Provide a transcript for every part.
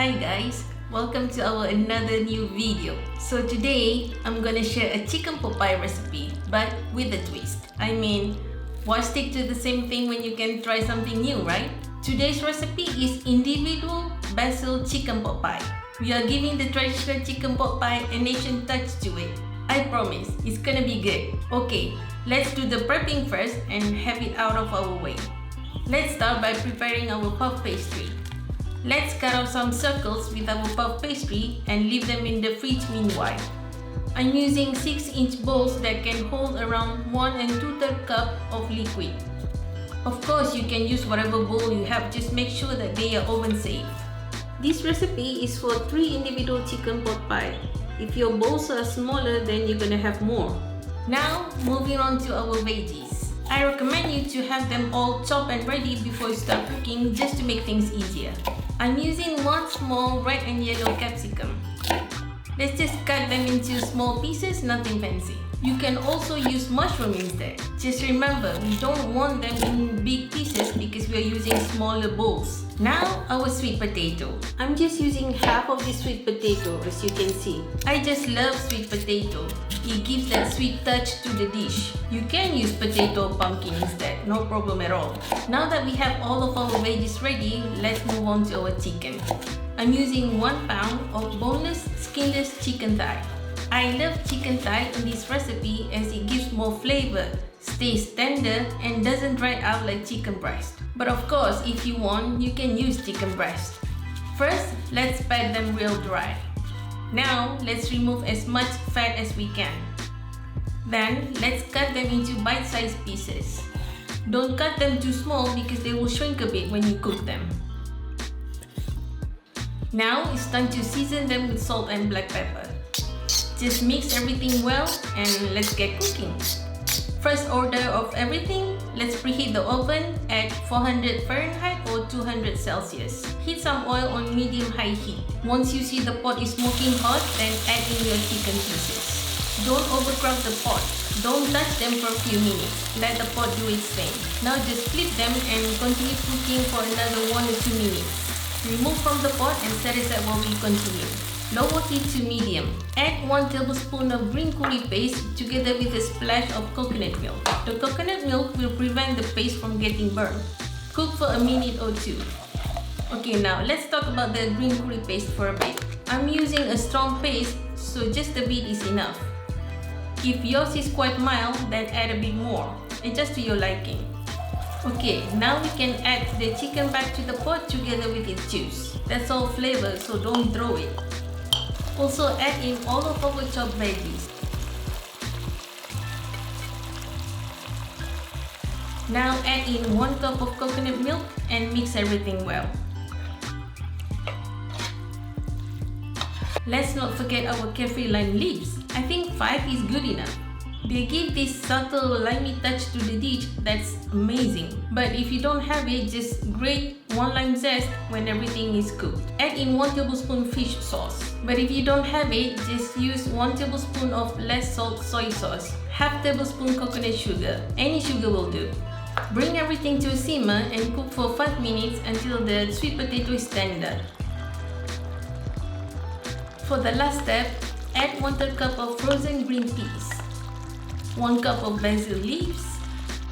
Hi guys, welcome to our another new video. So today I'm gonna share a chicken pot pie recipe, but with a twist. I mean, why stick to the same thing when you can try something new, right? Today's recipe is individual basil chicken pot pie. We are giving the traditional chicken pot pie a nation touch to it. I promise, it's gonna be good. Okay, let's do the prepping first and have it out of our way. Let's start by preparing our puff pastry. Let's cut out some circles with our puff pastry and leave them in the fridge meanwhile. I'm using 6-inch bowls that can hold around 1 2/3 cup of liquid. Of course, you can use whatever bowl you have, just make sure that they are oven safe. This recipe is for 3 individual chicken pot pie. If your bowls are smaller, then you're gonna have more. Now, moving on to our veggies. I recommend you to have them all chopped and ready before you start cooking, just to make things easier. I'm using 1 small red and yellow capsicum. Let's just cut them into small pieces, nothing fancy. You can also use mushroom instead. Just remember, we don't want them in big pieces because we are using smaller bowls. Now, our sweet potato. I'm just using half of the sweet potato, as you can see. I just love sweet potato. It gives that sweet touch to the dish. You can use potato or pumpkin instead, no problem at all. Now that we have all of our veggies ready, let's move on to our chicken. I'm using 1 pound of boneless, skinless chicken thigh. I love chicken thigh in this recipe as it gives more flavor, stays tender, and doesn't dry out like chicken breast. But of course, if you want, you can use chicken breast. First, let's pat them real dry. Now, let's remove as much fat as we can. Then, let's cut them into bite-sized pieces. Don't cut them too small because they will shrink a bit when you cook them. Now, it's time to season them with salt and black pepper. Just mix everything well and let's get cooking. First order of everything, let's preheat the oven at 400 Fahrenheit or 200 Celsius. Heat some oil on medium-high heat. Once you see the pot is smoking hot, then add in your chicken pieces. Don't overcrowd the pot. Don't touch them for a few minutes. Let the pot do its thing. Now just flip them and continue cooking for another 1 or 2 minutes. Remove from the pot and set aside while we continue. Lower heat to medium. Add 1 tablespoon of green curry paste together with a splash of coconut milk. The coconut milk will prevent the paste from getting burnt. Cook for a minute or 2. Okay, now let's talk about the green curry paste for a bit. I'm using a strong paste, so just a bit is enough. If yours is quite mild, then add a bit more. Adjust to your liking. Okay, now we can add the chicken back to the pot together with its juice. That's all flavor, so don't throw it. Also add in all of our chopped veggies. Now add in 1 cup of coconut milk and mix everything well. Let's not forget our kaffir lime leaves. I think 5 is good enough. They give this subtle limey touch to the dish that's amazing. But if you don't have it, just grate 1 lime zest when everything is cooked. Add in 1 tablespoon fish sauce. But if you don't have it, just use 1 tablespoon of less salt soy sauce, half tablespoon coconut sugar. Any sugar will do. Bring everything to a simmer and cook for 5 minutes until the sweet potato is tender. For the last step, add 1/3 cup of frozen green peas. 1 cup of basil leaves.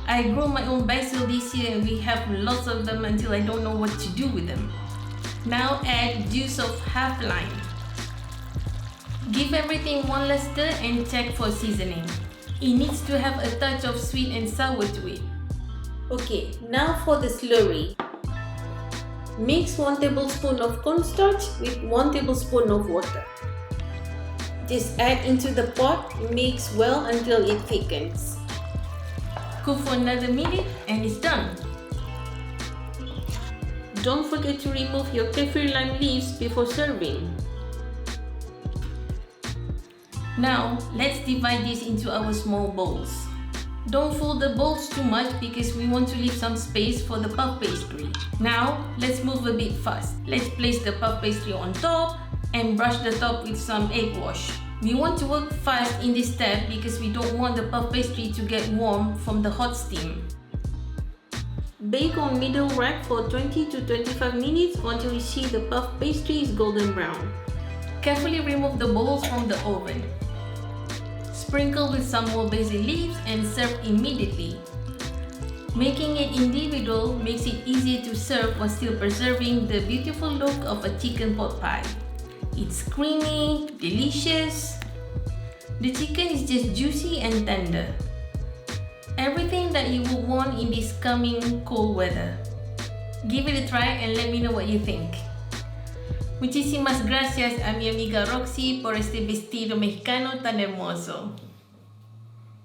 I grow my own basil this year and we have lots of them until I don't know what to do with them. Now add juice of half lime. Give everything 1 last stir and check for seasoning. It needs to have a touch of sweet and sour to it. Okay, now for the slurry. Mix 1 tablespoon of cornstarch with 1 tablespoon of water. Just add into the pot, mix well until it thickens. Cook for another minute and it's done. Don't forget to remove your kaffir lime leaves before serving. Now, let's divide this into our small bowls. Don't fold the bowls too much because we want to leave some space for the puff pastry. Now, let's move a bit fast. Let's place the puff pastry on top and brush the top with some egg wash. We want to work fast in this step because we don't want the puff pastry to get warm from the hot steam. Bake on middle rack for 20 to 25 minutes until you see the puff pastry is golden brown. Carefully remove the balls from the oven. Sprinkle with some more basil leaves and serve immediately. Making it individual makes it easy to serve while still preserving the beautiful look of a chicken pot pie. It's creamy, delicious. The chicken is just juicy and tender. Everything that you will want in this coming cold weather. Give it a try and let me know what you think. Muchísimas gracias a mi amiga Roxy por este vestido mexicano tan hermoso.